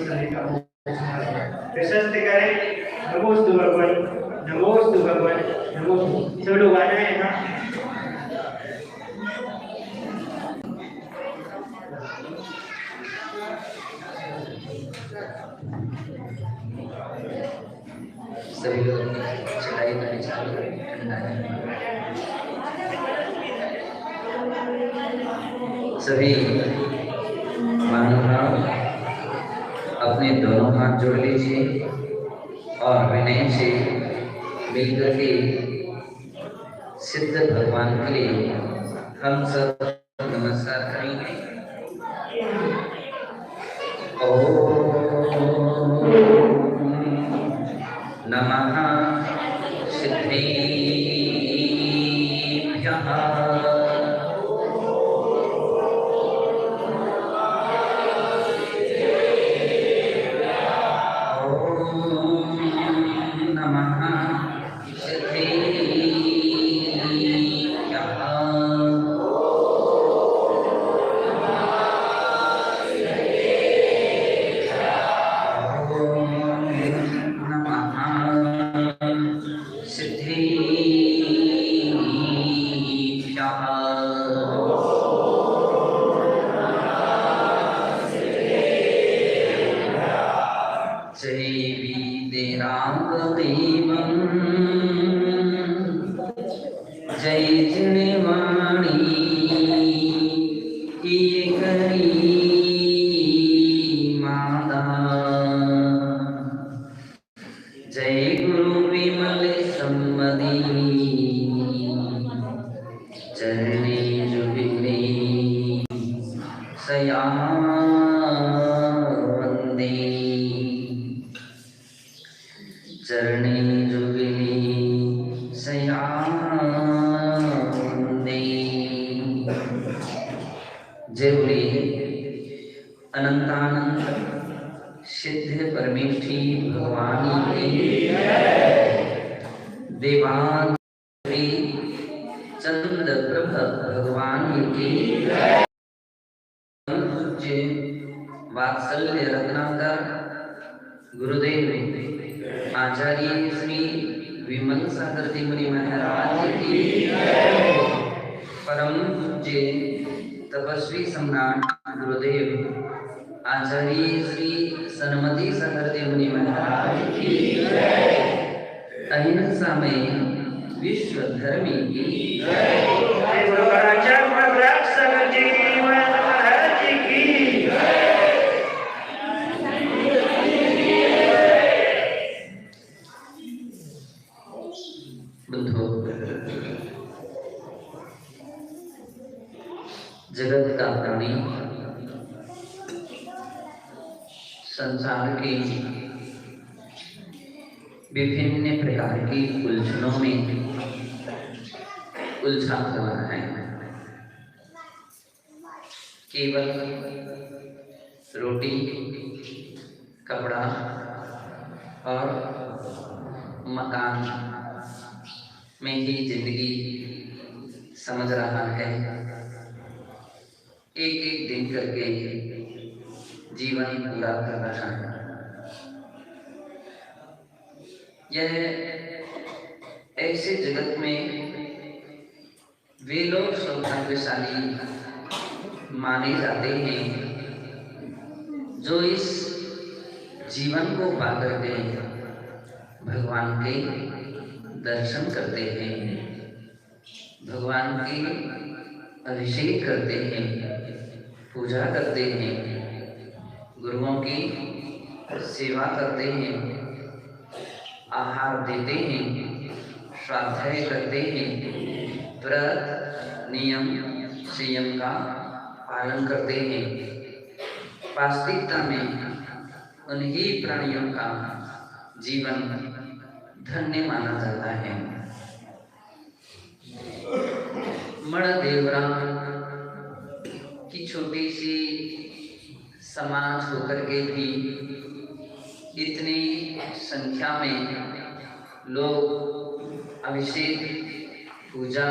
शरीर का प्रशस्त करें। नमोस्तु भगवान, नमोस्तु भगवान, नमोस्तु। सब लोग आ जाए ना। सभी लोग चढ़ाई करनी चालू करें। सभी मानव अपने दोनों हाथ जोड़ लीजिए और विनय से मिलकर के सिद्ध भगवान के लिए हम सब नमस्कार करेंगे। ओम नमः सिद्धेभ्यः। वात्सल्य रत्नाकर गुरुदेव आचार्य श्री विमल सागर जी मुनि महाराज की, परम पूज्य तपस्वी सम्राट गुरुदेव आचार्य श्री सन्मति सागर जी मुनि महाराज की, अहिंसा में विश्व धर्मी की, जगत का प्राणी संसार के विभिन्न प्रकार की उलझनों में उलझा हुआ है। केवल रोटी, कपड़ा और मकान में ही जिंदगी समझ रहा है। एक एक दिन करके जीवन पूरा कर रहा है। यह ऐसे जगत में वे लोग सौभाग्यशाली माने जाते हैं जो इस जीवन को पाकर के भगवान के दर्शन करते हैं, भगवान की अभिषेक करते हैं, पूजा करते हैं, गुरुओं की सेवा करते हैं, आहार देते हैं, स्वाध्याय करते हैं, व्रत नियम संयम का पालन करते हैं। वास्तविकता में उन्हीं प्राणियों का जीवन धन्य माना जाता है। मणदेवरा की छोटी सी समाज होकर के भी इतनी संख्या में लोग अभिषेक पूजा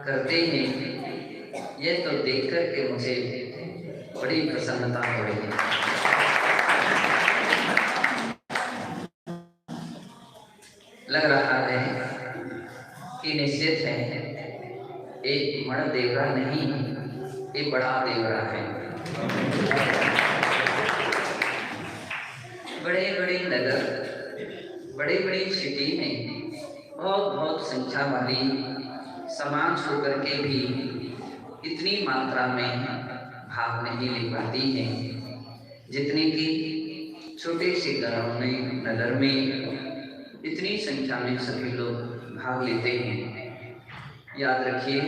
करते हैं, ये तो देख कर के मुझे बड़ी प्रसन्नता हो रही है। लग रहा है कि निश्चित है एक मण देवरा नहीं, एक बड़ा देवरा है। बड़े बड़े नगर, बड़े बड़े सिटी में बहुत बहुत संख्या वाली समाज होकर के भी इतनी मात्रा में भाग नहीं ले पाती है जितने कि छोटे से गाँव में, नगर में इतनी संख्या में सभी लोग भाग लेते हैं। याद रखिए,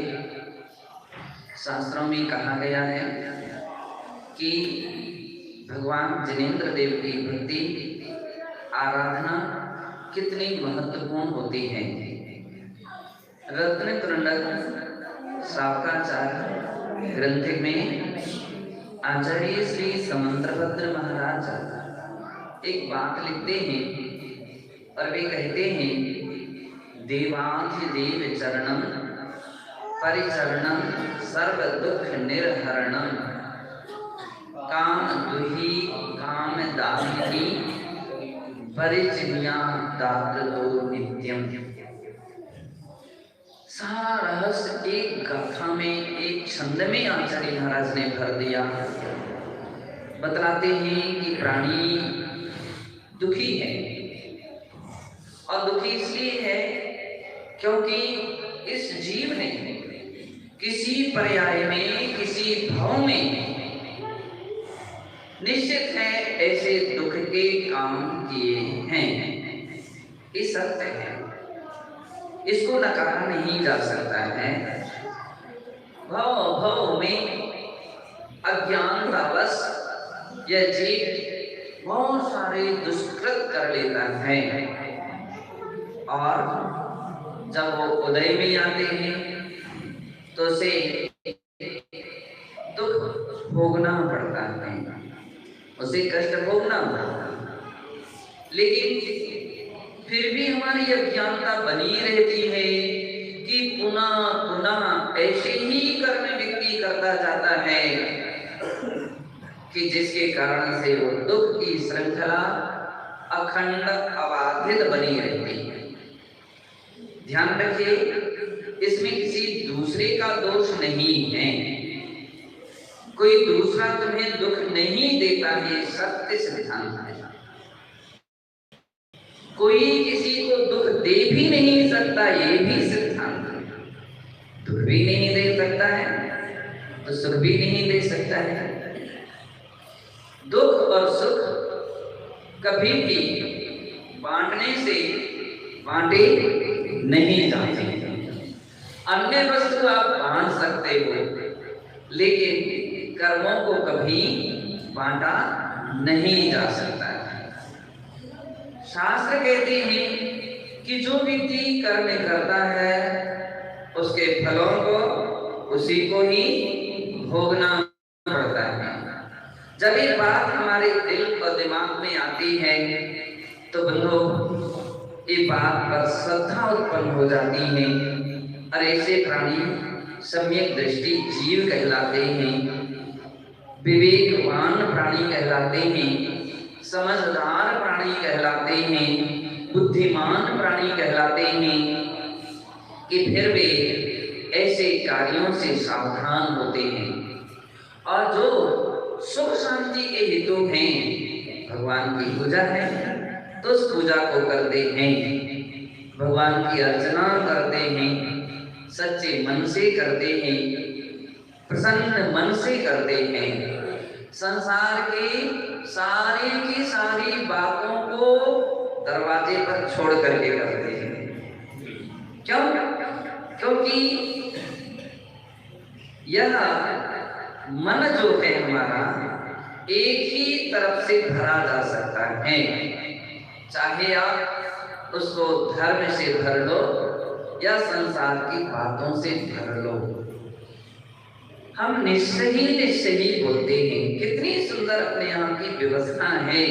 शास्त्रों में कहा गया है कि भगवान जिनेंद्र देव की भक्ति आराधना कितनी महत्वपूर्ण होती है। रत्न तुरंडक शावकाचार्य ग्रंथ में आचार्य श्री समंत्रभद्र महाराज एक बात लिखते हैं और वे कहते हैं, देवाधिदेव चरणम परिचरणम सर्व दुख निर्हरणम काम दुही काम दाहिनी परिचिन्या दातो नित्यम। सारा रहस्य एक गाथा में, एक छंद में आचार्य महाराज ने भर दिया। बतलाते हैं कि प्राणी दुखी है और दुखी इसलिए है क्योंकि इस जीव ने किसी पर्याय में, किसी भाव में निश्चित है ऐसे दुख के काम किए हैं। ये सत्य है, इसको नकारा नहीं जा सकता है। भव भव में अज्ञानतावश यह जीव बहुत सारे दुष्कृत कर लेता है और जब वो उदय में आते हैं तो उसे दुख भोगना पड़ता है, उसे कष्ट भोगना पड़ता है। लेकिन फिर भी हमारी अज्ञानता बनी रहती है कि पुनः पुनः ऐसे ही कर्म व्यक्ति करता जाता है कि जिसके कारण से वो दुख की श्रृंखला अखंड अबाधित बनी रहती है। ध्यान रखिए, इसमें किसी दूसरे का दोष नहीं है, कोई दूसरा तुम्हें दुख नहीं देता, ये सत्य सिद्धांत है। कोई किसी को दुख दे भी नहीं सकता, ये भी सिद्धांत है। दुख भी नहीं दे सकता है तो सुख भी नहीं दे सकता है। दुख और सुख कभी भी बांटने से बांटे नहीं जाते। अन्य वस्तु आप बांट सकते हो, लेकिन कर्मों को कभी बांटा नहीं जा सकता है। शास्त्र कहते हैं कि जो व्यक्ति कर्म करता है उसके फलों को उसी को ही भोगना पड़ता है। जब ये बात हमारे दिल और दिमाग में आती है तो बंधु ये बात पर श्रद्धा उत्पन्न हो जाती है और ऐसे प्राणी सम्यक दृष्टि जीव कहलाते हैं, विवेकवान प्राणी कहलाते हैं, समझदार प्राणी कहलाते हैं, बुद्धिमान प्राणी कहलाते हैं कि फिर वे ऐसे कार्यों से सावधान होते हैं और जो सुख शांति के हेतु हैं, भगवान की पूजा है तो उस पूजा को करते हैं, भगवान की अर्चना करते हैं, सच्चे मन से करते हैं, प्रसन्न मन से करते हैं, संसार की सारी बातों को दरवाजे पर छोड़ करके करते हैं। क्यों? क्योंकि यह मन जो है हमारा एक ही तरफ से भरा जा सकता है, चाहे आप उसको धर्म से भर लो या संसार की बातों से भर लो। हम निश्चय ही बोलते हैं। कितनी सुंदर अपने यहाँ की व्यवस्था है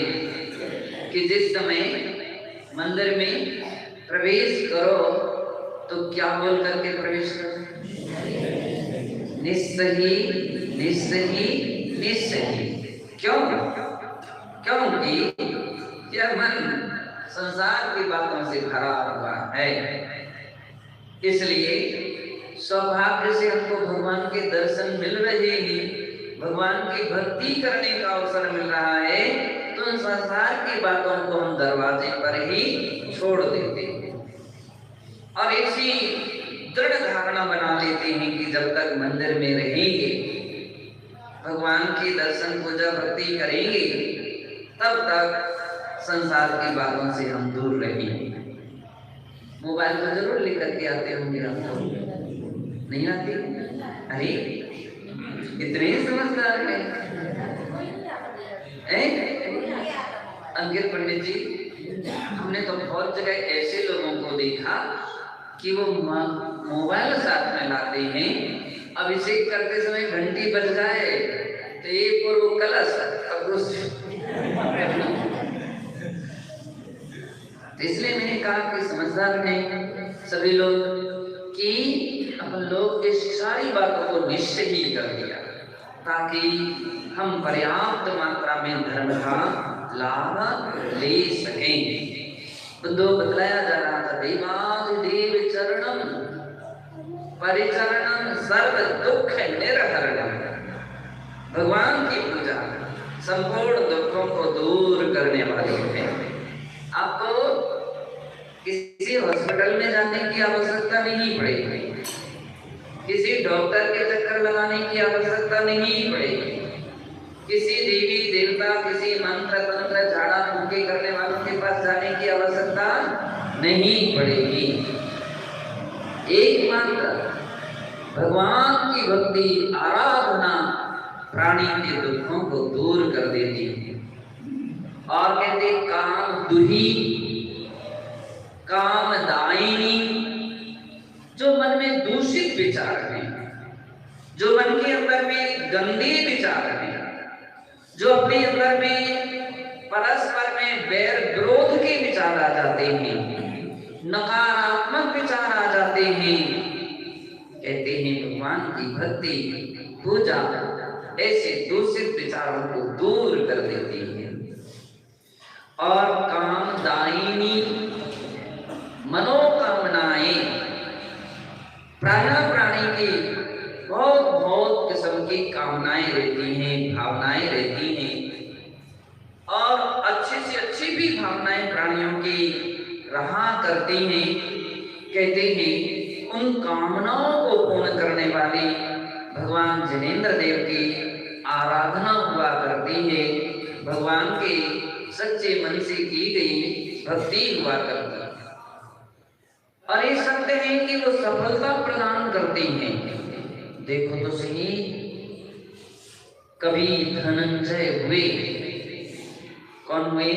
कि जिस समय मंदिर में प्रवेश करो तो क्या बोल करके प्रवेश करो? निश्चय। क्यों? क्योंकि यह मन संसार की बातों से भरा हुआ है। इसलिए सौभाग्य से हमको भगवान के दर्शन मिल रहे हैं, भगवान की भक्ति करने का अवसर मिल रहा है, तो संसार की बातों को हम दरवाजे पर ही छोड़ देते हैं और ऐसी दृढ़ धारणा बना लेते हैं कि जब तक मंदिर में रहेंगे, भगवान के दर्शन पूजा भक्ति करेंगे, तब तक संसार की बातों से हम दूर रहेंगे। मोबाइल तो जरूर लेकर के आते होंगे आप लोग, नहीं आते? अरे इतने ही समझदार हैं। अंकित पंडित जी, हमने तो बहुत जगह ऐसे लोगों को देखा कि वो मोबाइल साथ में लाते हैं, अभिषेक करते समय घंटी बज जाए तो ये पूर्व कलश तो इसलिए मैंने कहा कि समझदार हैं सभी लोग कि अपन लोग इस सारी बातों को निश्चय ही कर दिया ताकि हम पर्याप्त मात्रा में धर्म का लाभ ले सकें। बुद्धो बतलाया जा रहा था, देवादिदेव चरणम परिचरणम सर्व दुख निर्हरणम। भगवान की पूजा संपूर्ण दुखों को दूर करने वाली है। आपको किसी हॉस्पिटल में जाने की आवश्यकता नहीं पड़ेगी, किसी डॉक्टर के चक्कर लगाने की आवश्यकता नहीं पड़ेगी, किसी देवी देवता, किसी मंत्र तंत्र झाड़ा फूंके करने वालों के पास जाने की आवश्यकता नहीं पड़ेगी। एकमात्र भगवान की भक्ति आराधना प्राणी के दुखों को दूर कर देती है। और कहते काम दुही कामदायिनी, जो मन में दूषित विचार हैं, जो मन के अंदर में गंदे विचार हैं, जो अपने अंदर में परस्पर में बैर विरोध के विचार आ जाते हैं, नकारात्मक विचार आ जाते हैं, कहते हैं भगवान की भक्ति पूजा ऐसे दूषित विचारों को दूर कर देती है। और कामदायिनी, मनोकामनाएं, प्राणी की बहुत बहुत किस्म की कामनाएं रहती हैं, भावनाएं रहती हैं, और अच्छी से अच्छी भी भावनाएं प्राणियों की रहा करती हैं। कहते हैं उन कामनाओं को पूर्ण करने वाली भगवान जिनेंद्र देव की आराधना हुआ करती है, भगवान के सच्चे मन से की गई भक्ति हुआ करती है। और ये सत्य है कि वो सफलता प्रदान करती हैं। देखो तो सही, कभी धनंजय हुए, कौन हुए?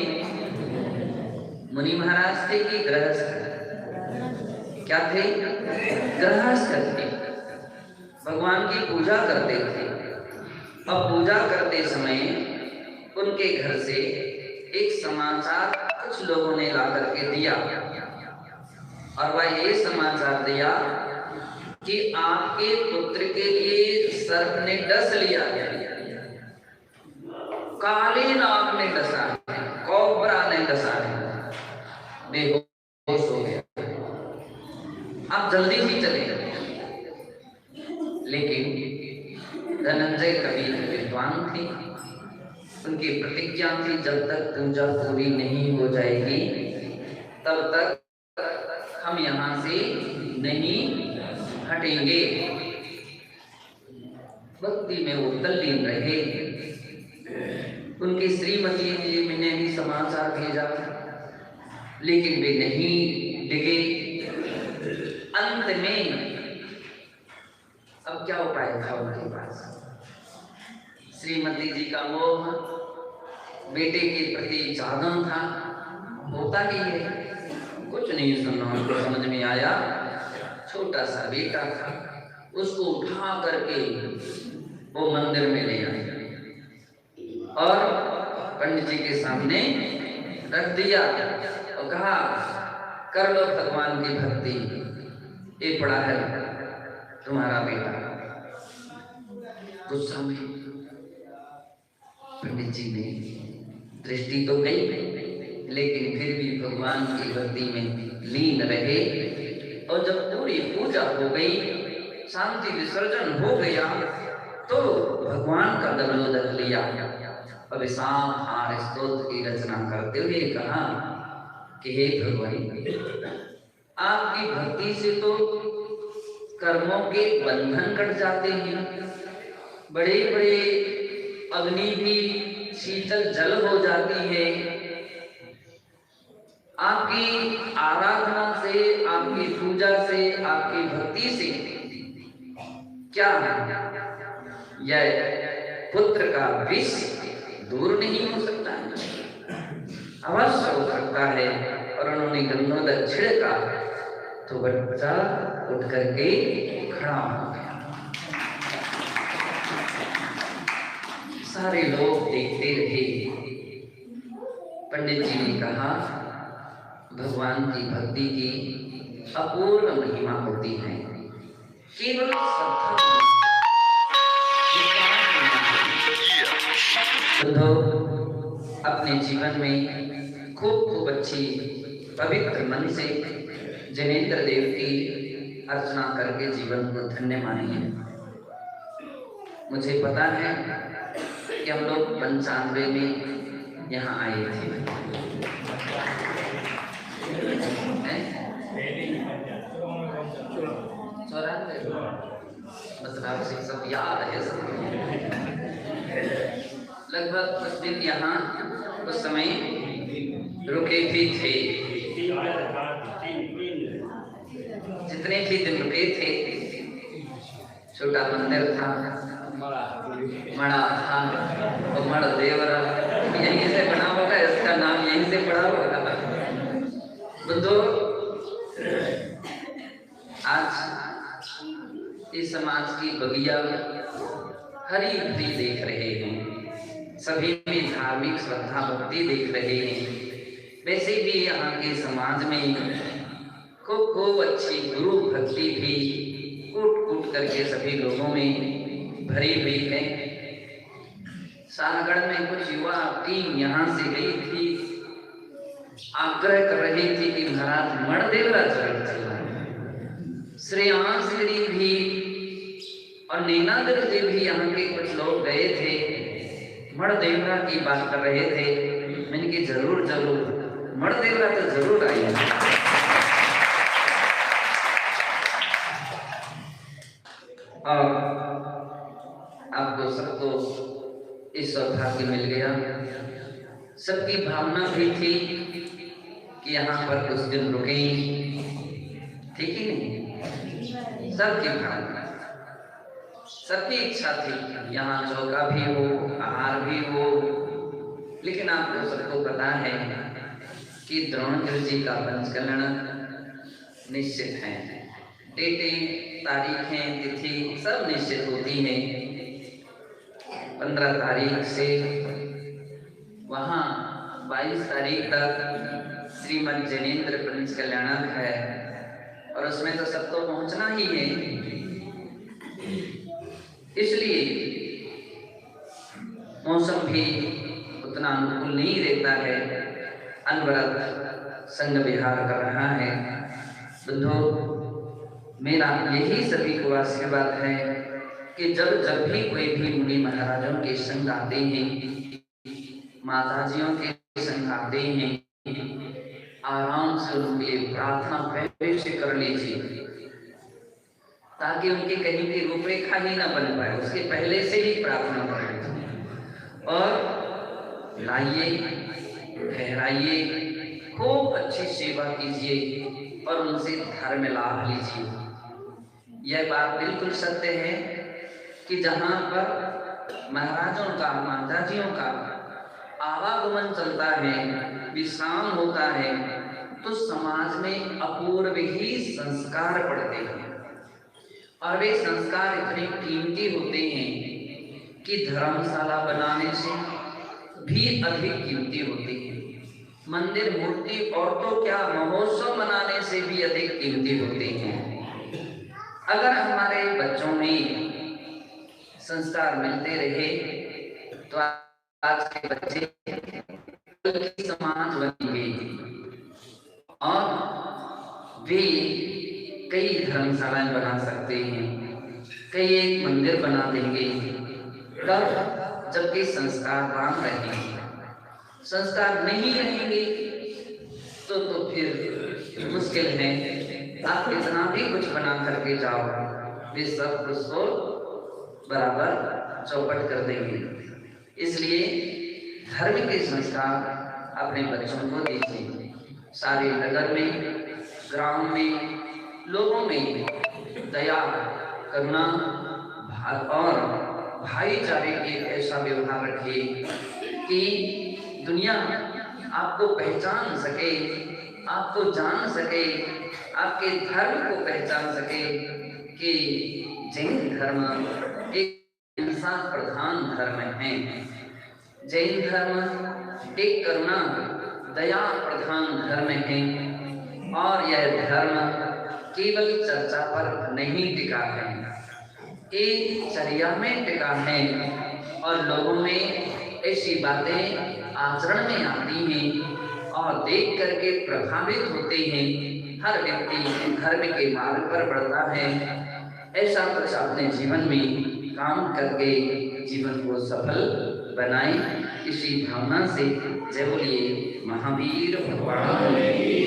मुनि महाराज थे कि गृहस्थ? क्या थे? गृहस्थ थे। भगवान की पूजा करते थे। अब पूजा करते समय उनके घर से एक समाचार कुछ लोगों ने ला करके दिया, और वह ये समाचार दिया कि आपके पुत्र के लिए सर्प ने डस लिया, काले नाग ने डसा, कोबरा ने डसा, बेहोश हो गया, आप जल्दी ही चले गए। लेकिन धनंजय कवि विद्वान थे, उनकी प्रतिज्ञा थी जब तक पूजा पूरी नहीं हो जाएगी तब तक हम यहाँ से नहीं हटेंगे। भक्ति में वो तल्लीन रहे। उनकी श्रीमती जी ने भी समाचार भेजा, लेकिन वे नहीं डिगे। अंत में अब क्या उपाय था उनके पास? श्रीमती जी का मोह बेटे के प्रति ज्यादा था, होता ही है, कुछ नहीं सुनना उनको समझ में आया। छोटा सा बेटा था, उसको उठा करके वो मंदिर में ले आए और पंडित जी के सामने रख दिया और कहा कर लो भगवान की भक्ति, ये पड़ा है तुम्हारा बेटा। गुस्सा में पंडित जी ने दृष्टि तो गई, लेकिन फिर भी भगवान की भक्ति में लीन रहे। और जब पूरी पूजा हो गई, शांति विसर्जन हो गया, तो भगवान का दंडोदक लिया। अभिशाप हार स्तोत्र की रचना करते हुए कहा कि हे भगवान, आपकी भक्ति से तो कर्मों के बंधन कट जाते हैं, बड़े बड़े अग्नि भी शीतल जल हो जाती है। आपकी आराधना से, आपकी पूजा से, आपकी भक्ति से क्या यह पुत्र का विष दूर नहीं हो सकता है? अवश्य हो सकता है। और उन्होंने गंधोदक छिड़का तो बच्चा उठ करके खड़ा हो गया। सारे लोग देखते रहे। पंडित जी ने कहा, भगवान की भक्ति की अपूर्व महिमा होती है। केवल श्रद्धा अपने जीवन में खूब अच्छी पवित्र मन से जनेंद्र देव की अर्चना करके जीवन को धन्य मानेंगे। मुझे पता है कि हम लोग 95 में यहाँ आए थे। मतलब सब याद है सब। लगभग कुछ दिन यहाँ उस समय रुके भी थे। जितने भी दिन रुके थे, छोटा मंदिर था, मड़ा था, और मड़ देवरा यहीं से बना होगा, इसका नाम यहीं से पड़ा होगा। बुद्धो आज इस समाज की बगिया हरी भरी देख रहे हैं, सभी में धार्मिक श्रद्धा भक्ति देख रहे हैं। वैसे भी यहाँ के समाज में खूब अच्छी गुरु भक्ति भी कूट करके सभी लोगों में भरी हुई है। शाहगढ़ में कुछ युवा टीम यहाँ से गई थी, आग्रह कर रही थी कि महाराज मणदेवरा चलना। श्रेयांश गिरी भी और नैनादर जी भी यहाँ के कुछ लोग गए थे, मणदेवरा की बात कर रहे थे। मैंने कि जरूर मणदेवरा तो जरूर आइए। और आपको सबको इस सौभाग्य मिल गया। सबकी भावना भी थी कि यहाँ पर कुछ दिन रुके, ठीक ही नहीं? सबकी भावना, सबकी इच्छा थी यहाँ चौका भी हो, आहार भी हो। लेकिन आपको सबको पता है कि द्रोणाचार्य जी का पंचकल्याण निश्चित है। डेटें, तारीखें, तिथि सब निश्चित होती हैं। 15 तारीख से वहाँ 22 तारीख तक श्रीमद जैनेन्द्र पंचकल्याणक है, और उसमें तो सबको पहुँचना ही है। इसलिए मौसम भी उतना अनुकूल नहीं रहता है। अनवरत संग विहार कर रहा है। बंधु, मेरा यही सभी को आशीर्वाद है कि जब भी कोई भी मुनि महाराजों के संग आते हैं, माताजियों के संग आते हैं, आराम से उनके प्रार्थना पहले से कर लीजिए, ताकि उनकी कहीं की रूपरेखा ही ना बन पाए। उसके पहले से ही प्रार्थना कर लीजिए और लाइए, ठहराइए, खूब अच्छी सेवा कीजिए और उनसे धर्म लाभ लीजिए। यह बात बिल्कुल सत्य है कि जहाँ पर महाराजों का, माताजियों का आवागमन चलता है, विश्राम होता है, तो समाज में अपूर्व ही संस्कार पड़ते हैं। और वे संस्कार इतने कीमती होते हैं कि धर्मशाला बनाने से भी अधिक कीमती होती है। मंदिर, मूर्ति और तो क्या, महोत्सव मनाने से भी अधिक कीमती होते हैं। अगर हमारे बच्चों में संस्कार मिलते रहे तो आज के बच्चे की समाज बनेंगे और वे कई धर्मशालाएं बना सकते हैं, कई एक मंदिर बना देंगे। तब जबकि संस्कारवान रहेंगे, संस्कार नहीं रहेंगे तो फिर मुश्किल है। आप कितना भी कुछ बना करके जाओ, वे सब कुछ को बराबर चौपट कर देंगे। इसलिए धर्म के संस्कार अपने बच्चों को दीजिए। सारे नगर में, ग्राम में, लोगों में दया, करुणा और भाईचारे के ऐसा व्यवहार रखिए कि दुनिया आपको पहचान सके, आपको जान सके, आपके धर्म को पहचान सके कि जैन धर्म एक इंसान प्रधान धर्म है। जैन धर्म एक करुणा, दया प्रधान धर्म है और यह धर्म केवल चर्चा पर नहीं टिका है, एक चर्या में टिका है और लोगों में ऐसी बातें आचरण में आती हैं और देख करके प्रभावित होते हैं। हर व्यक्ति धर्म के मार्ग पर बढ़ता है। ऐसा कुछ अपने जीवन में काम करके जीवन को सफल बनाए, इसी भावना से जय बोलिए महावीर भगवान की।